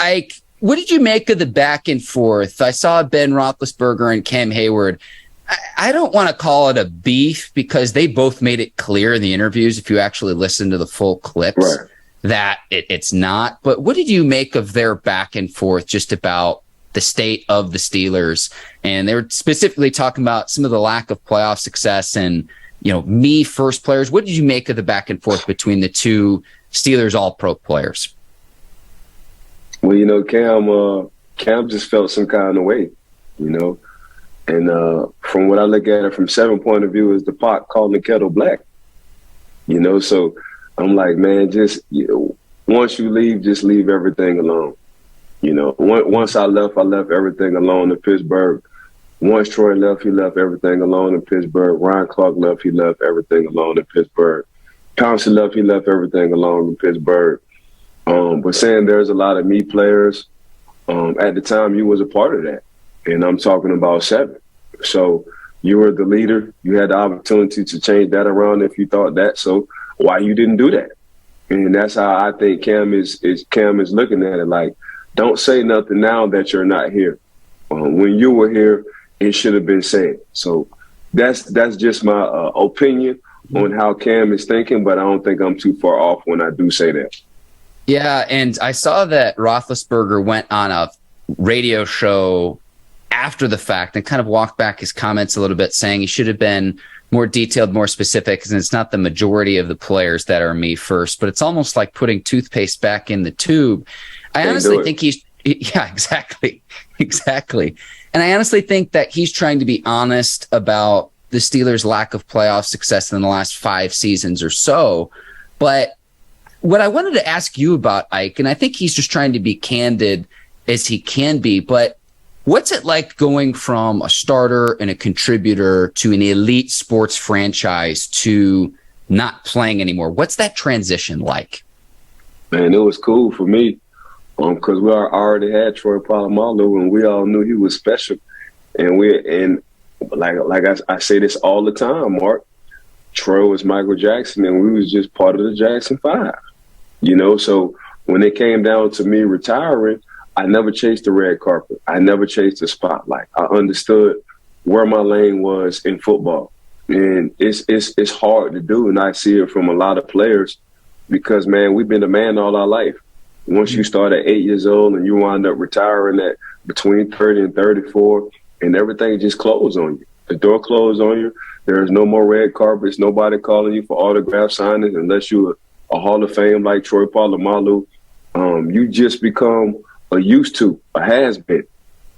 Ike, what did you make of the back and forth? I saw Ben Roethlisberger and Cam Heyward. I don't want to call it a beef because they both made it clear in the interviews, if you actually listen to the full clips, that it's not. But what did you make of their back and forth just about the state of the Steelers? And they were specifically talking about some of the lack of playoff success and, me first players. What did you make of the back and forth between the two Steelers all-pro players? Well, Cam just felt some kind of way, And from what I look at it from 7 point of view is the pot calling the kettle black, So I'm like, man, just once you leave, just leave everything alone. Once I left everything alone in Pittsburgh. Once Troy left, he left everything alone in Pittsburgh. Ryan Clark left, he left everything alone in Pittsburgh. Thompson left, he left everything alone in Pittsburgh. But saying there's a lot of me players, at the time you was a part of that. And I'm talking about 7. So you were the leader. You had the opportunity to change that around if you thought that. So why you didn't do that? And that's how I think Cam is looking at it. Like, don't say nothing now that you're not here. When you were here, it should have been said. So that's just my opinion on how Cam is thinking, but I don't think I'm too far off when I do say that. Yeah, and I saw that Roethlisberger went on a radio show after the fact and kind of walked back his comments a little bit, saying he should have been more detailed, more specific, and it's not the majority of the players that are me first, but it's almost like putting toothpaste back in the tube. I honestly think exactly. And I honestly think that he's trying to be honest about the Steelers' lack of playoff success in the last 5 seasons or so. But what I wanted to ask you about, Ike, and I think he's just trying to be candid as he can be, but what's it like going from a starter and a contributor to an elite sports franchise to not playing anymore? What's that transition like? Man, it was cool for me because we already had Troy Polamalu, and we all knew he was special. And I say this all the time, Mark. Troy was Michael Jackson, and we was just part of the Jackson 5. So when it came down to me retiring, I never chased the red carpet. I never chased the spotlight. I understood where my lane was in football. And it's hard to do, and I see it from a lot of players because, man, we've been a man all our life. Once you start at 8 years old and you wind up retiring at between 30 and 34, and everything just closed on you. The door closed on you. There's no more red carpets, nobody calling you for autograph signings unless you're a Hall of Fame like Troy Polamalu. You just become a used to, a has been,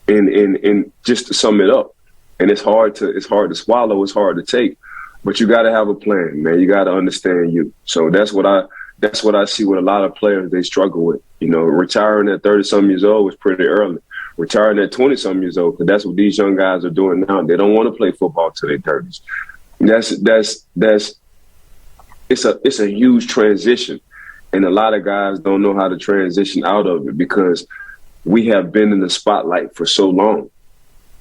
and just to sum it up. And it's hard to swallow, it's hard to take, but you got to have a plan, man. You got to understand you. So that's what I see with a lot of players they struggle with. Retiring at 30-some years old was pretty early. Retiring at 20-some years old, because that's what these young guys are doing now. They don't want to play football till their 30s. It's a huge transition, and a lot of guys don't know how to transition out of it because we have been in the spotlight for so long,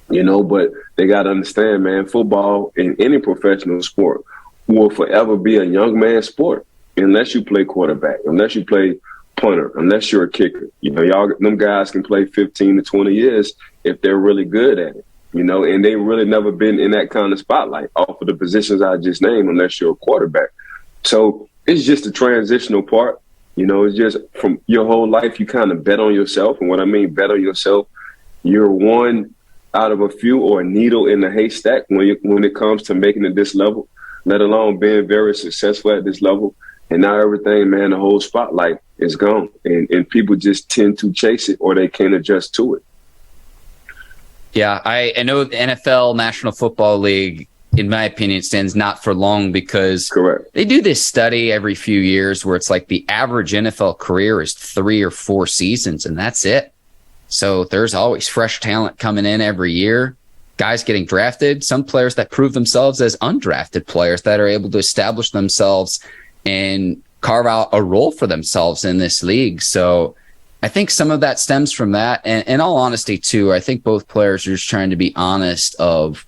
but they got to understand, man, football in any professional sport will forever be a young man's sport unless you play quarterback, unless you play punter, unless you're a kicker. Them guys can play 15 to 20 years if they're really good at it, and they really never been in that kind of spotlight off of the positions I just named unless you're a quarterback. So it's just a transitional part. It's just from your whole life, you kind of bet on yourself. And what I mean, bet on yourself, you're one out of a few or a needle in the haystack when it comes to making it this level, let alone being very successful at this level. And now everything, man, the whole spotlight is gone. And people just tend to chase it or they can't adjust to it. Yeah, I know the NFL, National Football League, in my opinion, stands not for long because Correct. They do this study every few years where it's like the average NFL career is 3 or 4 seasons, and that's it. So there's always fresh talent coming in every year, guys getting drafted, some players that prove themselves as undrafted players that are able to establish themselves and carve out a role for themselves in this league. So I think some of that stems from that. And in all honesty, too, I think both players are just trying to be honest of,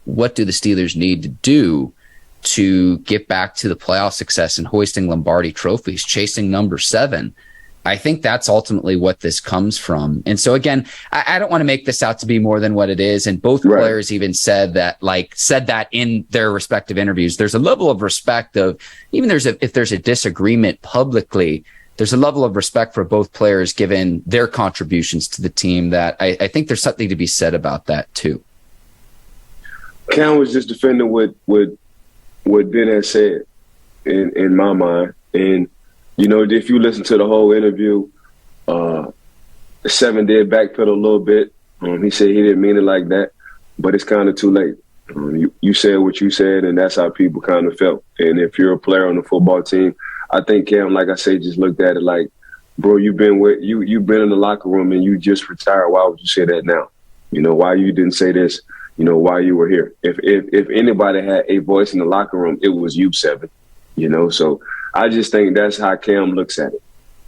what do the Steelers need to do to get back to the playoff success and hoisting Lombardi trophies, chasing number 7. I think that's ultimately what this comes from. And so again, I don't want to make this out to be more than what it is. And both players even said that in their respective interviews. There's a level of respect of even if there's a disagreement publicly, there's a level of respect for both players given their contributions to the team that I think there's something to be said about that too. Cam was just defending what Ben has said in my mind. And, you know, if you listen to the whole interview, 7 did backpedal a little bit. He said he didn't mean it like that, but it's kind of too late. You said what you said, and that's how people kind of felt. And if you're a player on the football team, I think Cam, like I say, just looked at it like, bro, you've been in the locker room and you just retired. Why would you say that now? You know, why you didn't say this? You know, why you were here? If anybody had a voice in the locker room, it was you, 7. You know, so I just think that's how Cam looks at it.